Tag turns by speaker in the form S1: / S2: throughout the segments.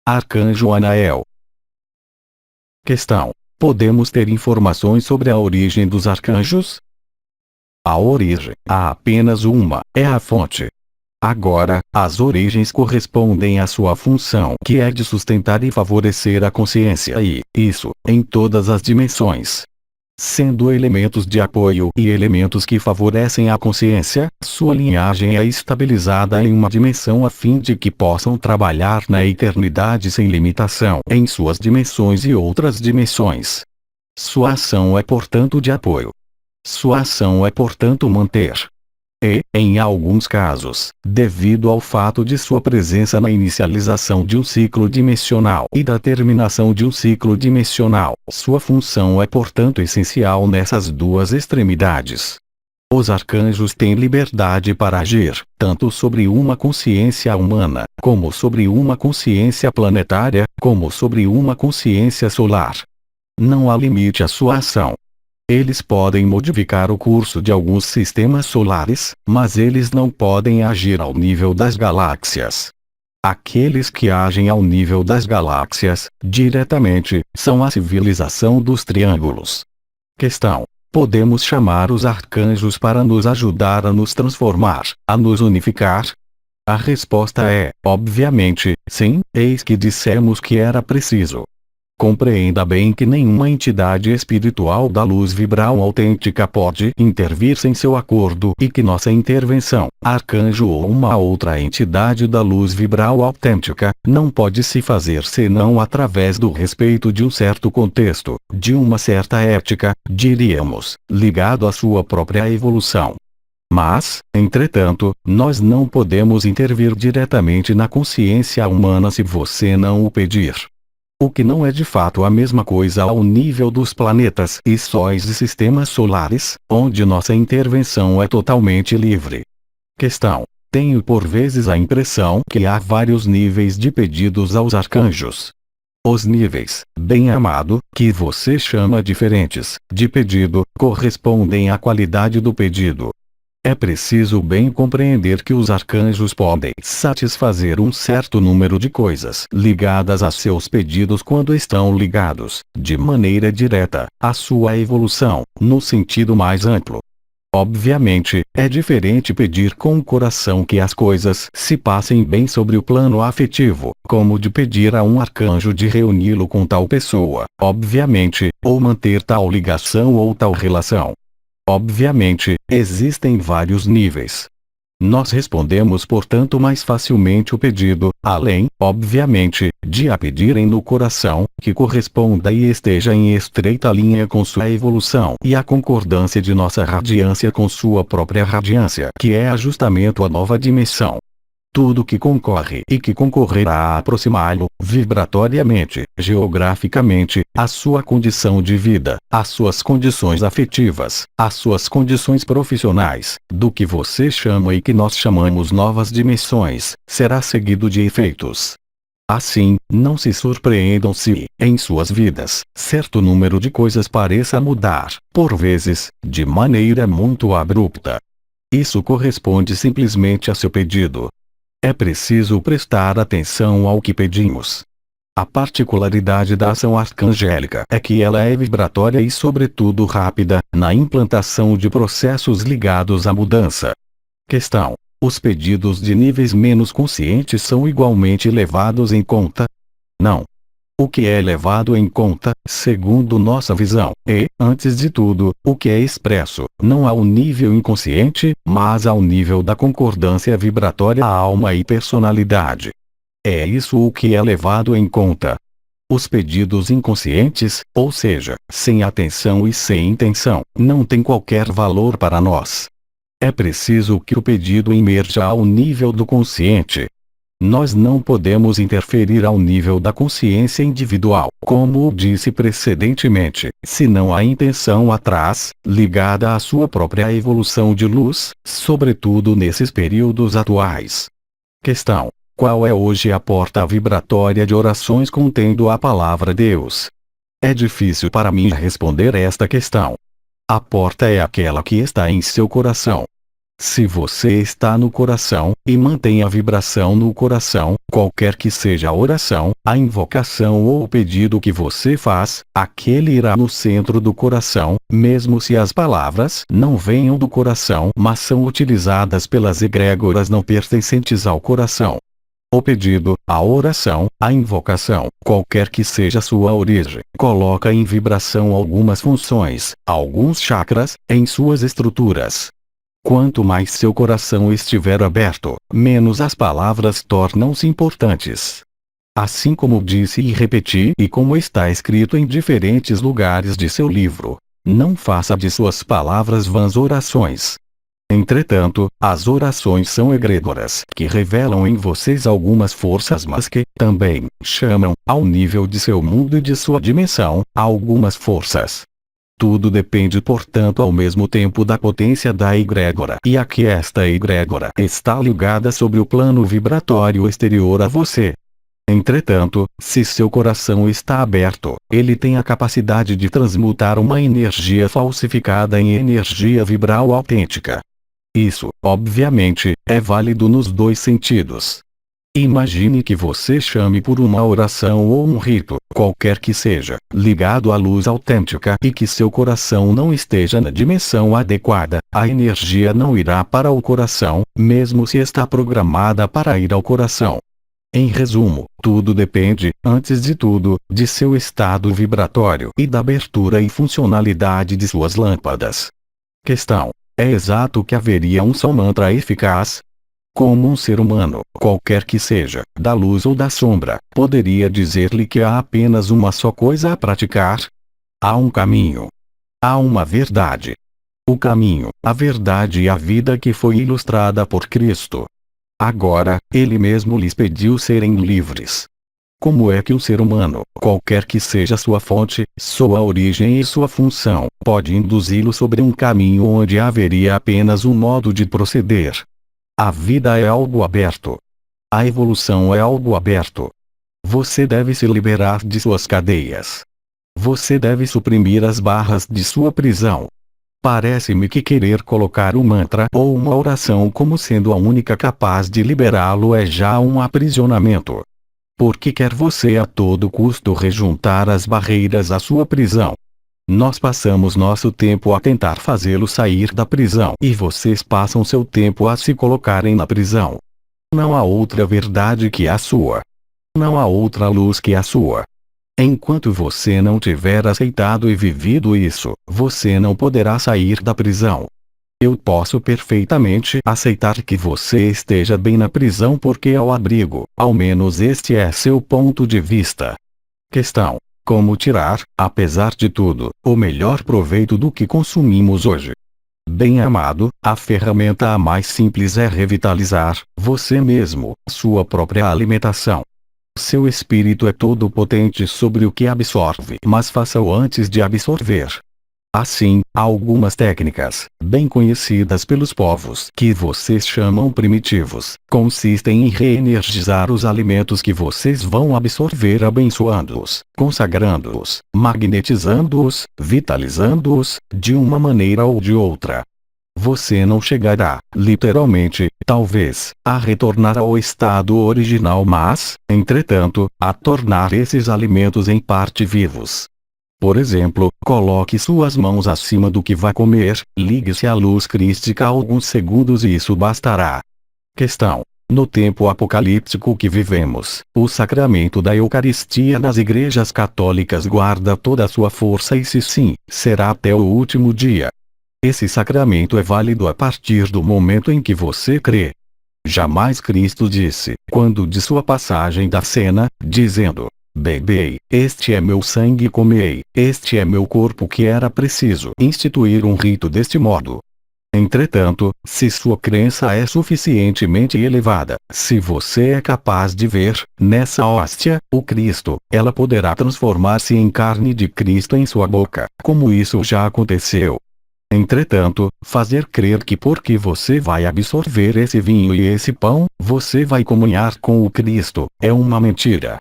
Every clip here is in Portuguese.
S1: Arcanjo Anael. Questão: podemos ter informações sobre a origem dos arcanjos? A origem, há apenas uma, é a fonte. Agora, as origens correspondem à sua função, que é de sustentar e favorecer a consciência e, isso, em todas as dimensões. Sendo elementos de apoio e elementos que favorecem a consciência, sua linhagem é estabilizada em uma dimensão a fim de que possam trabalhar na eternidade sem limitação em suas dimensões e outras dimensões. Sua ação é portanto de apoio. Sua ação é portanto manter. E, em alguns casos, devido ao fato de sua presença na inicialização de um ciclo dimensional e da terminação de um ciclo dimensional, sua função é portanto essencial nessas duas extremidades. Os arcanjos têm liberdade para agir, tanto sobre uma consciência humana, como sobre uma consciência planetária, como sobre uma consciência solar. Não há limite à sua ação. Eles podem modificar o curso de alguns sistemas solares, mas eles não podem agir ao nível das galáxias. Aqueles que agem ao nível das galáxias, diretamente, são a civilização dos triângulos. Questão: podemos chamar os arcanjos para nos ajudar a nos transformar, a nos unificar? A resposta é, obviamente, sim, eis que dissemos que era preciso. Compreenda bem que nenhuma entidade espiritual da luz vibral autêntica pode intervir sem seu acordo e que nossa intervenção, arcanjo ou uma outra entidade da luz vibral autêntica, não pode se fazer senão através do respeito de um certo contexto, de uma certa ética, diríamos, ligado à sua própria evolução. Mas, entretanto, nós não podemos intervir diretamente na consciência humana se você não o pedir. O que não é de fato a mesma coisa ao nível dos planetas e sóis e sistemas solares, onde nossa intervenção é totalmente livre. Questão: tenho por vezes a impressão que há vários níveis de pedidos aos arcanjos. Os níveis, bem-amado, que você chama diferentes, de pedido, correspondem à qualidade do pedido. É preciso bem compreender que os arcanjos podem satisfazer um certo número de coisas ligadas a seus pedidos quando estão ligados, de maneira direta, à sua evolução, no sentido mais amplo. Obviamente, é diferente pedir com o coração que as coisas se passem bem sobre o plano afetivo, como de pedir a um arcanjo de reuni-lo com tal pessoa, obviamente, ou manter tal ligação ou tal relação. Obviamente, existem vários níveis. Nós respondemos portanto mais facilmente o pedido, além, obviamente, de a pedirem no coração, que corresponda e esteja em estreita linha com sua evolução e a concordância de nossa radiância com sua própria radiância, que é ajustamento à nova dimensão. Tudo que concorre e que concorrerá a aproximá-lo, vibratoriamente, geograficamente, à sua condição de vida, às suas condições afetivas, às suas condições profissionais, do que você chama e que nós chamamos novas dimensões, será seguido de efeitos. Assim, não se surpreendam se, em suas vidas, certo número de coisas pareça mudar, por vezes, de maneira muito abrupta. Isso corresponde simplesmente a seu pedido. É preciso prestar atenção ao que pedimos. A particularidade da ação arcangélica é que ela é vibratória e sobretudo rápida, na implantação de processos ligados à mudança. Questão: os pedidos de níveis menos conscientes são igualmente levados em conta? Não. O que é levado em conta, segundo nossa visão, é, antes de tudo, o que é expresso, não ao nível inconsciente, mas ao nível da concordância vibratória à alma e personalidade. É isso o que é levado em conta. Os pedidos inconscientes, ou seja, sem atenção e sem intenção, não têm qualquer valor para nós. É preciso que o pedido emerja ao nível do consciente. Nós não podemos interferir ao nível da consciência individual, como disse precedentemente, se não há intenção atrás, ligada à sua própria evolução de luz, sobretudo nesses períodos atuais. Questão: qual é hoje a porta vibratória de orações contendo a palavra Deus? É difícil para mim responder esta questão. A porta é aquela que está em seu coração. Se você está no coração, e mantém a vibração no coração, qualquer que seja a oração, a invocação ou o pedido que você faz, aquele irá no centro do coração, mesmo se as palavras não venham do coração, mas são utilizadas pelas egrégoras não pertencentes ao coração. O pedido, a oração, a invocação, qualquer que seja sua origem, coloca em vibração algumas funções, alguns chakras, em suas estruturas. Quanto mais seu coração estiver aberto, menos as palavras tornam-se importantes. Assim como disse e repeti e como está escrito em diferentes lugares de seu livro, não faça de suas palavras vãs orações. Entretanto, as orações são egrégoras que revelam em vocês algumas forças mas que, também, chamam, ao nível de seu mundo e de sua dimensão, algumas forças. Tudo depende portanto ao mesmo tempo da potência da egrégora e a que esta egrégora está ligada sobre o plano vibratório exterior a você. Entretanto, se seu coração está aberto, ele tem a capacidade de transmutar uma energia falsificada em energia vibral autêntica. Isso, obviamente, é válido nos dois sentidos. Imagine que você chame por uma oração ou um rito, qualquer que seja, ligado à luz autêntica e que seu coração não esteja na dimensão adequada, a energia não irá para o coração, mesmo se está programada para ir ao coração. Em resumo, tudo depende, antes de tudo, de seu estado vibratório e da abertura e funcionalidade de suas lâmpadas. Questão: é exato que haveria um só mantra eficaz? Como um ser humano, qualquer que seja, da luz ou da sombra, poderia dizer-lhe que há apenas uma só coisa a praticar? Há um caminho. Há uma verdade. O caminho, a verdade e a vida que foi ilustrada por Cristo. Agora, ele mesmo lhes pediu serem livres. Como é que um ser humano, qualquer que seja sua fonte, sua origem e sua função, pode induzi-lo sobre um caminho onde haveria apenas um modo de proceder? A vida é algo aberto. A evolução é algo aberto. Você deve se liberar de suas cadeias. Você deve suprimir as barras de sua prisão. Parece-me que querer colocar um mantra ou uma oração como sendo a única capaz de liberá-lo é já um aprisionamento. Por que quer você a todo custo rejuntar as barreiras à sua prisão? Nós passamos nosso tempo a tentar fazê-lo sair da prisão e vocês passam seu tempo a se colocarem na prisão. Não há outra verdade que a sua. Não há outra luz que a sua. Enquanto você não tiver aceitado e vivido isso, você não poderá sair da prisão. Eu posso perfeitamente aceitar que você esteja bem na prisão porque é o abrigo, ao menos este é seu ponto de vista. Questão: como tirar, apesar de tudo, o melhor proveito do que consumimos hoje? Bem amado, a ferramenta a mais simples é revitalizar, você mesmo, sua própria alimentação. Seu espírito é todo potente sobre o que absorve, mas faça-o antes de absorver. Assim, há algumas técnicas, bem conhecidas pelos povos que vocês chamam primitivos, consistem em reenergizar os alimentos que vocês vão absorver abençoando-os, consagrando-os, magnetizando-os, vitalizando-os, de uma maneira ou de outra. Você não chegará, literalmente, talvez, a retornar ao estado original mas, entretanto, a tornar esses alimentos em parte vivos. Por exemplo, coloque suas mãos acima do que vai comer, ligue-se à luz crística alguns segundos e isso bastará. Questão: no tempo apocalíptico que vivemos, o sacramento da Eucaristia nas igrejas católicas guarda toda a sua força e se sim, será até o último dia. Esse sacramento é válido a partir do momento em que você crê. Jamais Cristo disse, quando de sua passagem da cena, dizendo: bebei, este é meu sangue e comei, este é meu corpo, que era preciso instituir um rito deste modo. Entretanto, se sua crença é suficientemente elevada, se você é capaz de ver, nessa hóstia, o Cristo, ela poderá transformar-se em carne de Cristo em sua boca, como isso já aconteceu. Entretanto, fazer crer que porque você vai absorver esse vinho e esse pão, você vai comunhar com o Cristo, é uma mentira.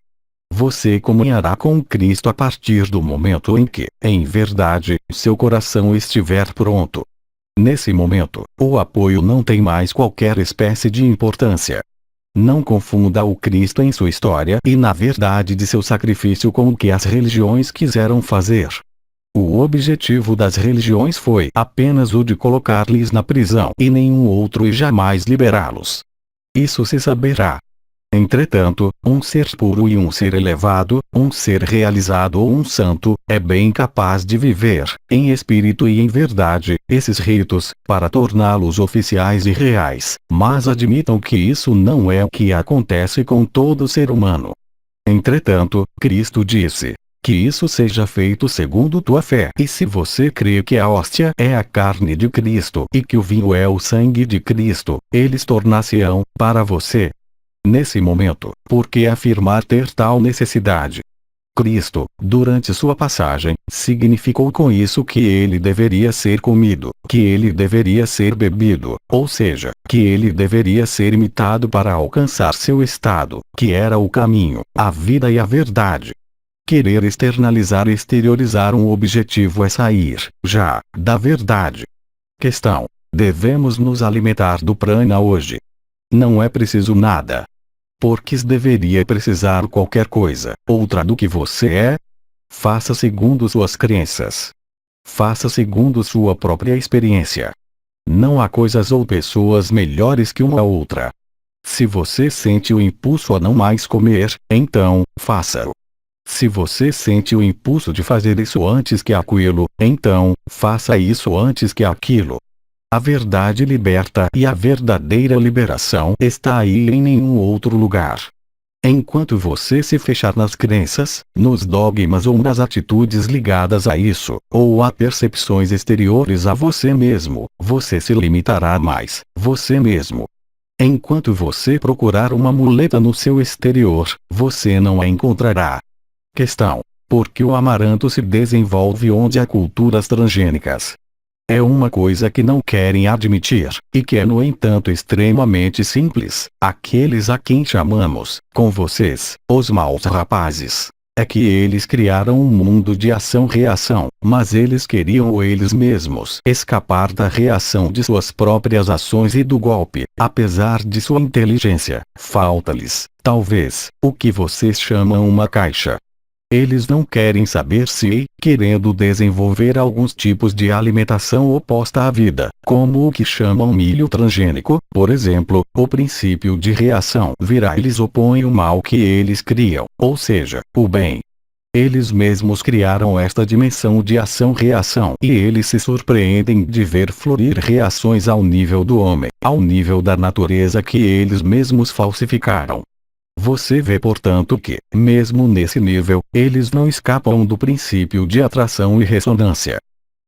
S1: Você comunhará com o Cristo a partir do momento em que, em verdade, seu coração estiver pronto. Nesse momento, o apoio não tem mais qualquer espécie de importância. Não confunda o Cristo em sua história e na verdade de seu sacrifício com o que as religiões quiseram fazer. O objetivo das religiões foi apenas o de colocar-lhes na prisão e nenhum outro e jamais liberá-los. Isso se saberá. Entretanto, um ser puro e um ser elevado, um ser realizado ou um santo, é bem capaz de viver, em espírito e em verdade, esses ritos, para torná-los oficiais e reais, mas admitam que isso não é o que acontece com todo ser humano. Entretanto, Cristo disse: que isso seja feito segundo tua fé. E se você crê que a hóstia é a carne de Cristo e que o vinho é o sangue de Cristo, eles tornar-se-ão, para você. Nesse momento, por que afirmar ter tal necessidade? Cristo, durante sua passagem, significou com isso que ele deveria ser comido, que ele deveria ser bebido, ou seja, que ele deveria ser imitado para alcançar seu estado, que era o caminho, a vida e a verdade. Querer externalizar e exteriorizar um objetivo é sair, já, da verdade. Questão: devemos nos alimentar do prana hoje? Não é preciso nada. Porque deveria precisar qualquer coisa, outra do que você é? Faça segundo suas crenças. Faça segundo sua própria experiência. Não há coisas ou pessoas melhores que uma outra. Se você sente o impulso a não mais comer, então, faça-o. Se você sente o impulso de fazer isso antes que aquilo, então, faça isso antes que aquilo. A verdade liberta e a verdadeira liberação está aí e em nenhum outro lugar. Enquanto você se fechar nas crenças, nos dogmas ou nas atitudes ligadas a isso, ou a percepções exteriores a você mesmo, você se limitará mais, você mesmo. Enquanto você procurar uma muleta no seu exterior, você não a encontrará. Questão: por que o amaranto se desenvolve onde há culturas transgênicas? É uma coisa que não querem admitir, e que é no entanto extremamente simples. Aqueles a quem chamamos, com vocês, os maus rapazes. É que eles criaram um mundo de ação-reação, mas eles queriam eles mesmos escapar da reação de suas próprias ações e do golpe. Apesar de sua inteligência, falta-lhes, talvez, o que vocês chamam uma caixa. Eles não querem saber se, querendo desenvolver alguns tipos de alimentação oposta à vida, como o que chamam milho transgênico, por exemplo, o princípio de reação virá e lhes opõe o mal que eles criam, ou seja, o bem. Eles mesmos criaram esta dimensão de ação-reação e eles se surpreendem de ver florir reações ao nível do homem, ao nível da natureza que eles mesmos falsificaram. Você vê portanto que, mesmo nesse nível, eles não escapam do princípio de atração e ressonância.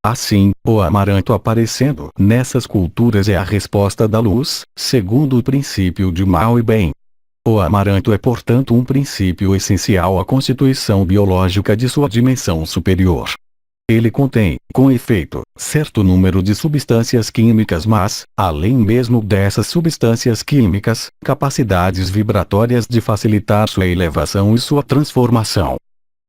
S1: Assim, o amaranto aparecendo nessas culturas é a resposta da luz, segundo o princípio de mal e bem. O amaranto é portanto um princípio essencial à constituição biológica de sua dimensão superior. Ele contém, com efeito, certo número de substâncias químicas mas, além mesmo dessas substâncias químicas, capacidades vibratórias de facilitar sua elevação e sua transformação.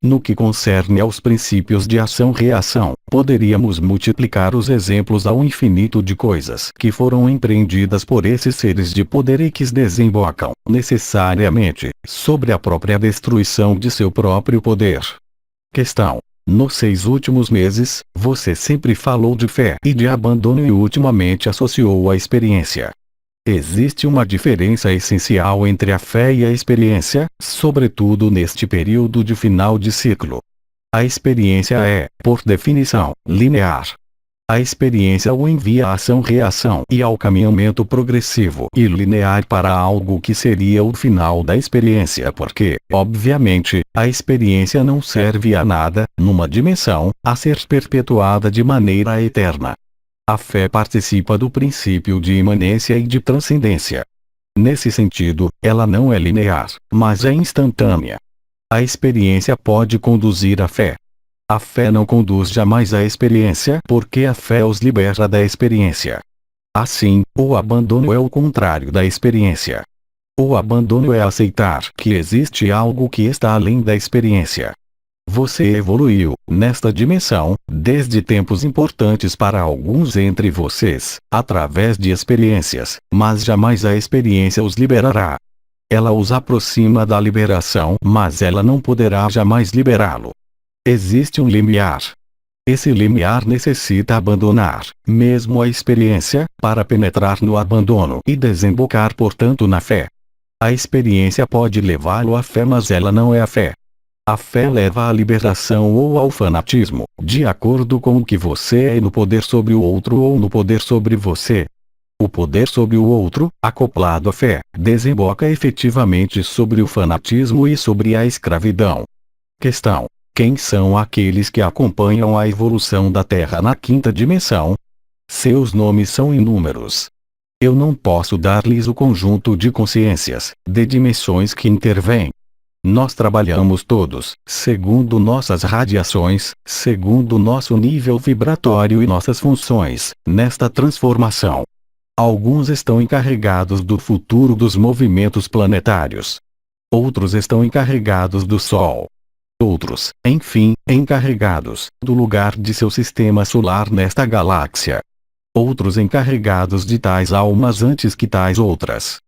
S1: No que concerne aos princípios de ação-reação, poderíamos multiplicar os exemplos ao infinito de coisas que foram empreendidas por esses seres de poder e que desembocam, necessariamente, sobre a própria destruição de seu próprio poder. Questão: nos 6 últimos meses, você sempre falou de fé e de abandono e ultimamente associou a experiência. Existe uma diferença essencial entre a fé e a experiência, sobretudo neste período de final de ciclo. A experiência é, por definição, linear. A experiência o envia à ação-reação e ao caminhamento progressivo e linear para algo que seria o final da experiência porque, obviamente, a experiência não serve a nada, numa dimensão, a ser perpetuada de maneira eterna. A fé participa do princípio de imanência e de transcendência. Nesse sentido, ela não é linear, mas é instantânea. A experiência pode conduzir à fé. A fé não conduz jamais à experiência porque a fé os libera da experiência. Assim, o abandono é o contrário da experiência. O abandono é aceitar que existe algo que está além da experiência. Você evoluiu, nesta dimensão, desde tempos importantes para alguns entre vocês, através de experiências, mas jamais a experiência os liberará. Ela os aproxima da liberação, mas ela não poderá jamais liberá-lo. Existe um limiar. Esse limiar necessita abandonar, mesmo a experiência, para penetrar no abandono e desembocar portanto na fé. A experiência pode levá-lo à fé, mas ela não é a fé. A fé leva à liberação ou ao fanatismo, de acordo com o que você é no poder sobre o outro ou no poder sobre você. O poder sobre o outro, acoplado à fé, desemboca efetivamente sobre o fanatismo e sobre a escravidão. Questão: quem são aqueles que acompanham a evolução da Terra na quinta dimensão? Seus nomes são inúmeros. Eu não posso dar-lhes o conjunto de consciências, de dimensões que intervêm. Nós trabalhamos todos, segundo nossas radiações, segundo nosso nível vibratório e nossas funções, nesta transformação. Alguns estão encarregados do futuro dos movimentos planetários. Outros estão encarregados do Sol. Outros, enfim, encarregados do lugar de seu sistema solar nesta galáxia. Outros encarregados de tais almas antes que tais outras.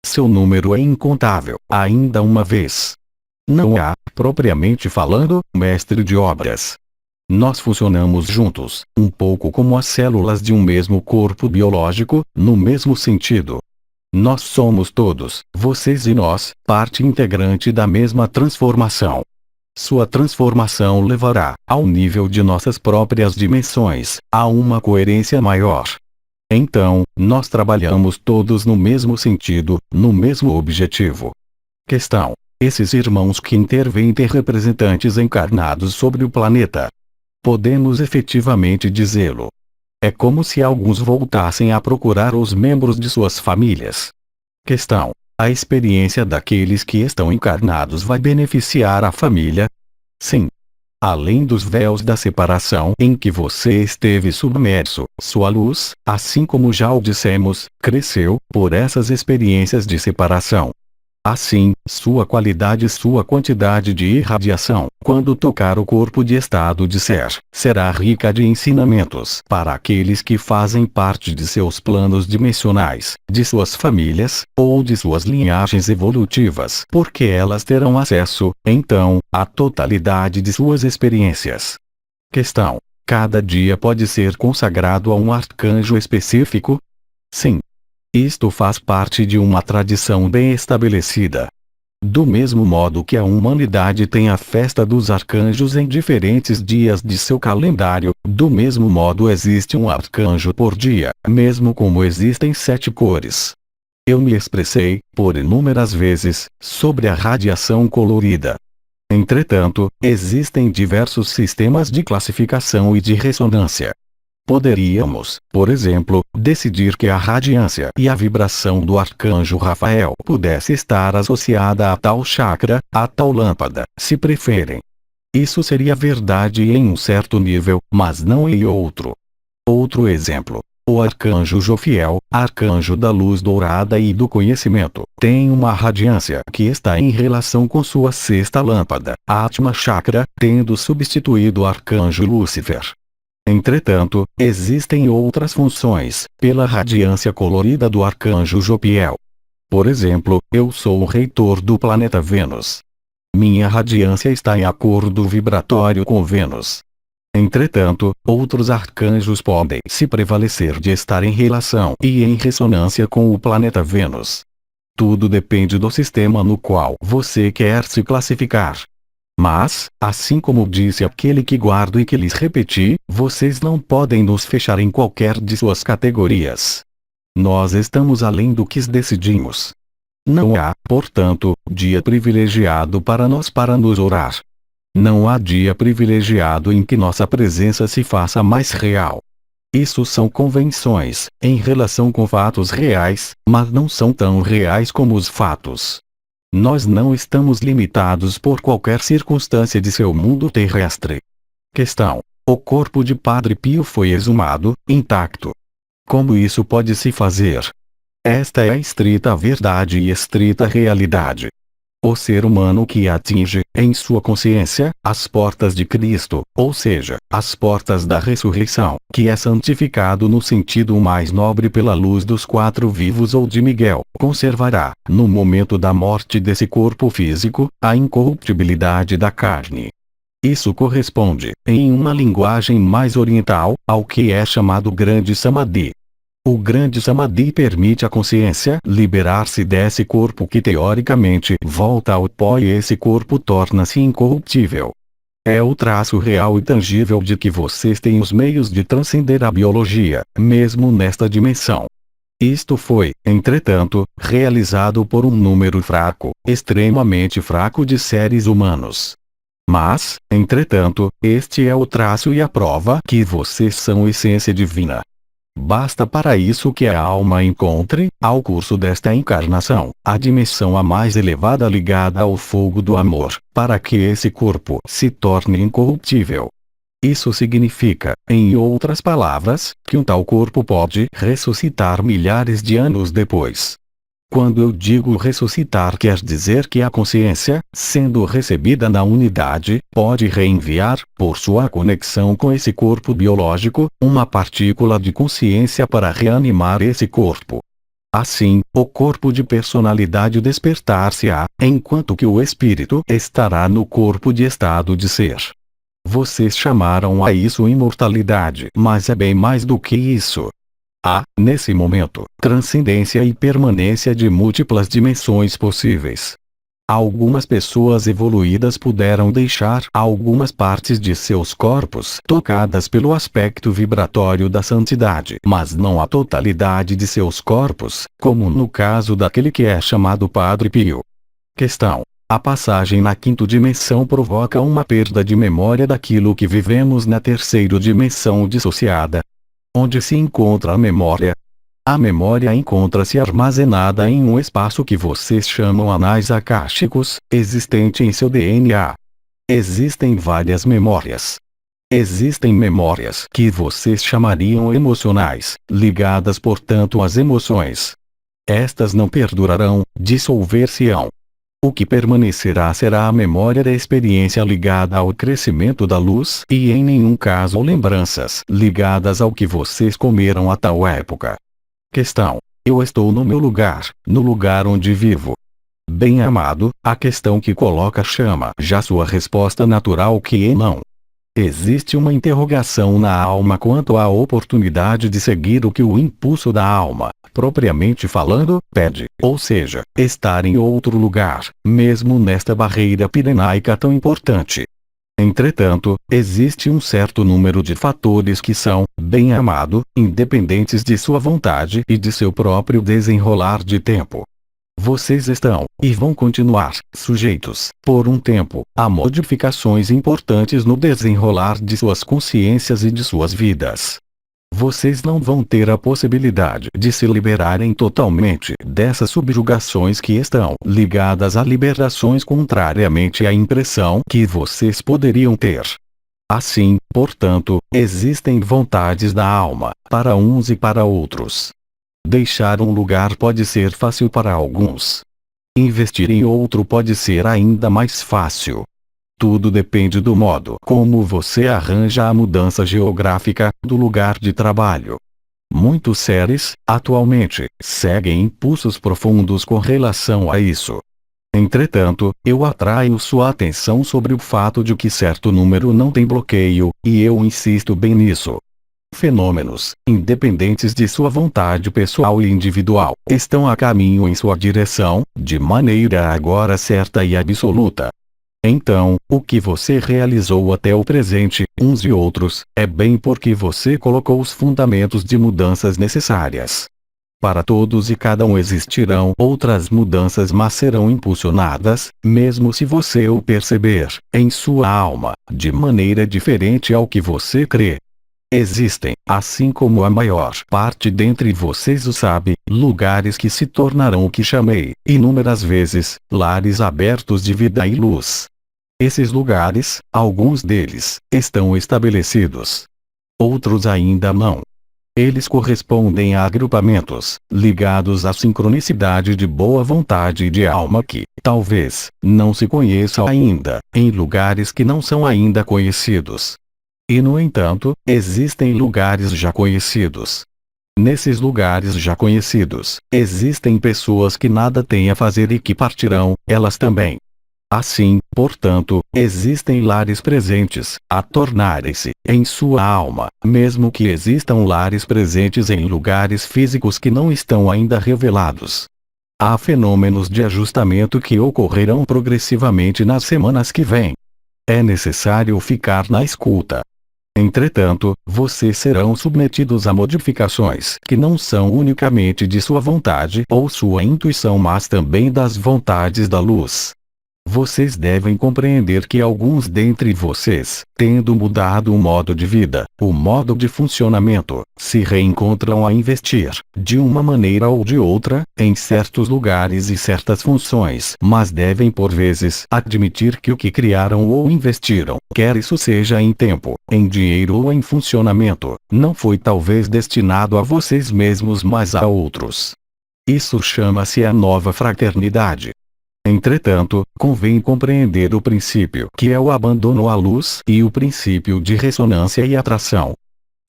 S1: Seu número é incontável, ainda uma vez. Não há, propriamente falando, mestre de obras. Nós funcionamos juntos, um pouco como as células de um mesmo corpo biológico, no mesmo sentido. Nós somos todos, vocês e nós, parte integrante da mesma transformação. Sua transformação levará, ao nível de nossas próprias dimensões, a uma coerência maior. Então, nós trabalhamos todos no mesmo sentido, no mesmo objetivo. Questão: esses irmãos que intervêm têm representantes encarnados sobre o planeta. Podemos efetivamente dizê-lo. É como se alguns voltassem a procurar os membros de suas famílias. Questão: a experiência daqueles que estão encarnados vai beneficiar a família? Sim. Além dos véus da separação em que você esteve submerso, sua luz, assim como já o dissemos, cresceu por essas experiências de separação. Assim, sua qualidade e sua quantidade de irradiação, quando tocar o corpo de estado de ser, será rica de ensinamentos para aqueles que fazem parte de seus planos dimensionais, de suas famílias, ou de suas linhagens evolutivas, porque elas terão acesso, então, à totalidade de suas experiências. Questão: cada dia pode ser consagrado a um arcanjo específico? Sim. Isto faz parte de uma tradição bem estabelecida. Do mesmo modo que a humanidade tem a festa dos arcanjos em diferentes dias de seu calendário, do mesmo modo existe um arcanjo por dia, mesmo como existem 7 cores. Eu me expressei, por inúmeras vezes, sobre a radiação colorida. Entretanto, existem diversos sistemas de classificação e de ressonância. Poderíamos, por exemplo, decidir que a radiância e a vibração do arcanjo Rafael pudesse estar associada a tal chakra, a tal lâmpada, se preferem. Isso seria verdade em um certo nível, mas não em outro. Outro exemplo: o arcanjo Jofiel, arcanjo da luz dourada e do conhecimento, tem uma radiância que está em relação com sua sexta lâmpada, Atma Chakra, tendo substituído o arcanjo Lúcifer. Entretanto, existem outras funções, pela radiância colorida do arcanjo Jofiel. Por exemplo, eu sou o reitor do planeta Vênus. Minha radiância está em acordo vibratório com Vênus. Entretanto, outros arcanjos podem se prevalecer de estar em relação e em ressonância com o planeta Vênus. Tudo depende do sistema no qual você quer se classificar. Mas, assim como disse aquele que guardo e que lhes repeti, vocês não podem nos fechar em qualquer de suas categorias. Nós estamos além do que decidimos. Não há, portanto, dia privilegiado para nós para nos orar. Não há dia privilegiado em que nossa presença se faça mais real. Isso são convenções, em relação com fatos reais, mas não são tão reais como os fatos. Nós não estamos limitados por qualquer circunstância de seu mundo terrestre. Questão: o corpo de Padre Pio foi exumado, intacto. Como isso pode se fazer? Esta é a estrita verdade e estrita realidade. O ser humano que atinge, em sua consciência, as portas de Cristo, ou seja, as portas da ressurreição, que é santificado no sentido mais nobre pela luz dos quatro vivos ou de Miguel, conservará, no momento da morte desse corpo físico, a incorruptibilidade da carne. Isso corresponde, em uma linguagem mais oriental, ao que é chamado grande samadhi. O grande samadhi permite à consciência liberar-se desse corpo que teoricamente volta ao pó e esse corpo torna-se incorruptível. É o traço real e tangível de que vocês têm os meios de transcender a biologia, mesmo nesta dimensão. Isto foi, entretanto, realizado por um número fraco, extremamente fraco de seres humanos. Mas, entretanto, este é o traço e a prova que vocês são essência divina. Basta para isso que a alma encontre, ao curso desta encarnação, a dimensão a mais elevada ligada ao fogo do amor, para que esse corpo se torne incorruptível. Isso significa, em outras palavras, que um tal corpo pode ressuscitar milhares de anos depois. Quando eu digo ressuscitar, quer dizer que a consciência, sendo recebida na unidade, pode reenviar, por sua conexão com esse corpo biológico, uma partícula de consciência para reanimar esse corpo. Assim, o corpo de personalidade despertar-se-á, enquanto que o espírito estará no corpo de estado de ser. Vocês chamaram a isso imortalidade, mas é bem mais do que isso. Há, nesse momento, transcendência e permanência de múltiplas dimensões possíveis. Algumas pessoas evoluídas puderam deixar algumas partes de seus corpos tocadas pelo aspecto vibratório da santidade, mas não a totalidade de seus corpos, como no caso daquele que é chamado Padre Pio. Questão: a passagem na quinta dimensão provoca uma perda de memória daquilo que vivemos na terceira dimensão dissociada. Onde se encontra a memória? A memória encontra-se armazenada em um espaço que vocês chamam anais akáshicos, existente em seu DNA. Existem várias memórias. Existem memórias que vocês chamariam emocionais, ligadas portanto às emoções. Estas não perdurarão, dissolver-se-ão. O que permanecerá será a memória da experiência ligada ao crescimento da luz e em nenhum caso lembranças ligadas ao que vocês comeram a tal época. Questão: eu estou no meu lugar, no lugar onde vivo. Bem amado, a questão que coloca chama já sua resposta natural que é não. Existe uma interrogação na alma quanto à oportunidade de seguir o que o impulso da alma, propriamente falando, pede, ou seja, estar em outro lugar, mesmo nesta barreira pirenaica tão importante. Entretanto, existe um certo número de fatores que são, bem amado, independentes de sua vontade e de seu próprio desenrolar de tempo. Vocês estão, e vão continuar, sujeitos, por um tempo, a modificações importantes no desenrolar de suas consciências e de suas vidas. Vocês não vão ter a possibilidade de se liberarem totalmente dessas subjugações que estão ligadas a liberações contrariamente à impressão que vocês poderiam ter. Assim, portanto, existem vontades da alma, para uns e para outros. Deixar um lugar pode ser fácil para alguns. Investir em outro pode ser ainda mais fácil. Tudo depende do modo como você arranja a mudança geográfica do lugar de trabalho. Muitos seres, atualmente, seguem impulsos profundos com relação a isso. Entretanto, eu atraio sua atenção sobre o fato de que certo número não tem bloqueio, e eu insisto bem nisso. Fenômenos, independentes de sua vontade pessoal e individual, estão a caminho em sua direção, de maneira agora certa e absoluta. Então, o que você realizou até o presente, uns e outros, é bem porque você colocou os fundamentos de mudanças necessárias. Para todos e cada um existirão outras mudanças, mas serão impulsionadas, mesmo se você o perceber, em sua alma, de maneira diferente ao que você crê. Existem, assim como a maior parte dentre vocês o sabe, lugares que se tornarão o que chamei, inúmeras vezes, lares abertos de vida e luz. Esses lugares, alguns deles, estão estabelecidos. Outros ainda não. Eles correspondem a agrupamentos, ligados à sincronicidade de boa vontade e de alma que, talvez, não se conheça ainda, em lugares que não são ainda conhecidos. E no entanto, existem lugares já conhecidos. Nesses lugares já conhecidos, existem pessoas que nada têm a fazer e que partirão, elas também. Assim, portanto, existem lares presentes, a tornarem-se, em sua alma, mesmo que existam lares presentes em lugares físicos que não estão ainda revelados. Há fenômenos de ajustamento que ocorrerão progressivamente nas semanas que vêm. É necessário ficar na escuta. Entretanto, vocês serão submetidos a modificações que não são unicamente de sua vontade ou sua intuição, mas também das vontades da luz. Vocês devem compreender que alguns dentre vocês, tendo mudado o modo de vida, o modo de funcionamento, se reencontram a investir, de uma maneira ou de outra, em certos lugares e certas funções, mas devem por vezes admitir que o que criaram ou investiram, quer isso seja em tempo, em dinheiro ou em funcionamento, não foi talvez destinado a vocês mesmos mas a outros. Isso chama-se a nova fraternidade. Entretanto, convém compreender o princípio que é o abandono à luz e o princípio de ressonância e atração.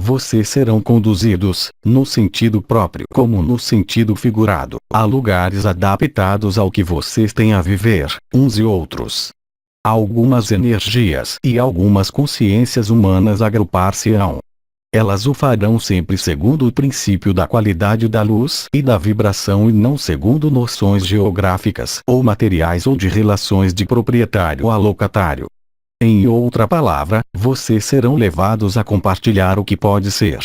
S1: Vocês serão conduzidos, no sentido próprio como no sentido figurado, a lugares adaptados ao que vocês têm a viver, uns e outros. Algumas energias e algumas consciências humanas agrupar-se-ão. Elas o farão sempre segundo o princípio da qualidade da luz e da vibração e não segundo noções geográficas ou materiais ou de relações de proprietário a locatário. Em outra palavra, vocês serão levados a compartilhar o que pode ser,